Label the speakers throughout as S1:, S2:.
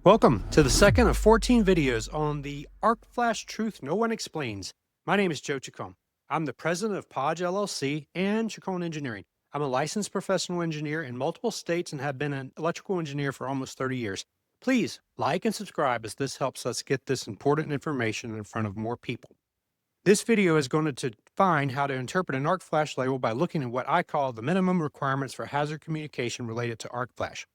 S1: Welcome to the second of 14 videos on the Arc Flash Truth No One Explains. My name is Joe Chacon. I'm the president of Podge LLC and Chacon Engineering. I'm a licensed professional engineer in multiple states and have been an electrical engineer for almost 30 years. Please like and subscribe as this helps us get this important information in front of more people. This video is going to define how to interpret an arc flash label by looking at what I call the minimum requirements for hazard communication related to arc flash.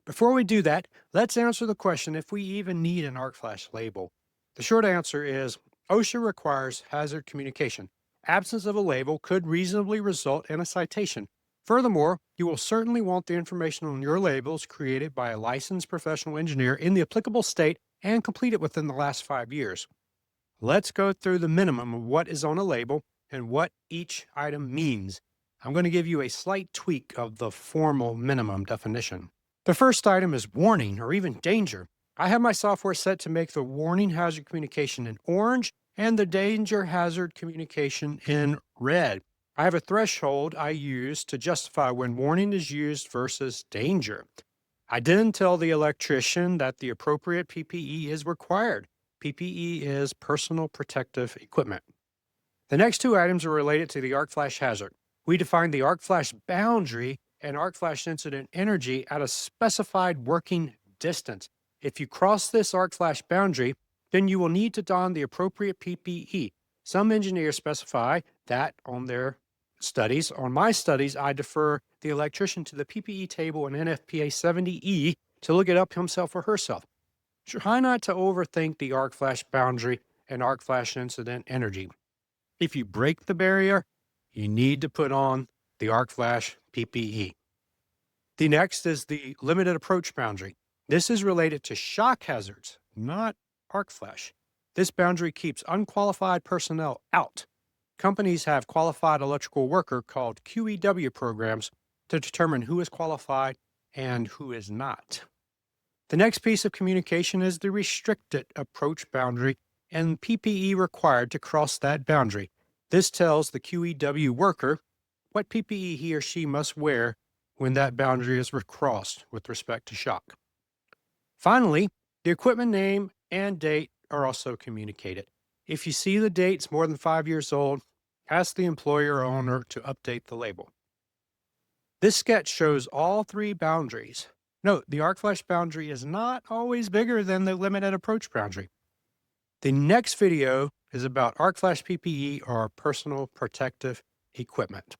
S1: Before we do that, let's answer the question if we even need an arc flash label. The short answer is OSHA requires hazard communication. Absence of a label could reasonably result in a citation. Furthermore, you will certainly want the information on your labels created by a licensed professional engineer in the applicable state and completed within the last 5 years. Let's go through the minimum of what is on a label and what each item means. I'm going to give you a slight tweak of the formal minimum definition. The first item is warning or even danger. I have my software set to make the warning hazard communication in orange and the danger hazard communication in red. I have a threshold I use to justify when warning is used versus danger. I then tell the electrician that the appropriate PPE is required. PPE is personal protective equipment. The next two items are related to the arc flash hazard. We define the arc flash boundary and arc flash incident energy at a specified working distance. If you cross this arc flash boundary, then you will need to don the appropriate PPE. Some engineers specify that on their studies. On my studies, I defer the electrician to the PPE table in NFPA 70E to look it up himself or herself. Try not to overthink the arc flash boundary and arc flash incident energy. If you break the barrier, you need to put on the arc flash PPE. The next is the limited approach boundary. This is related to shock hazards, not arc flash. This boundary keeps unqualified personnel out. Companies have qualified electrical worker called QEW programs to determine who is qualified and who is not. The next piece of communication is the restricted approach boundary and PPE required to cross that boundary. This tells the QEW worker what PPE he or she must wear when that boundary is crossed with respect to shock. Finally, the equipment name and date are also communicated. If you see the dates more than 5 years old, ask the employer or owner to update the label. This sketch shows all three boundaries. Note, the arc flash boundary is not always bigger than the limited approach boundary. The next video is about arc flash PPE or personal protective equipment.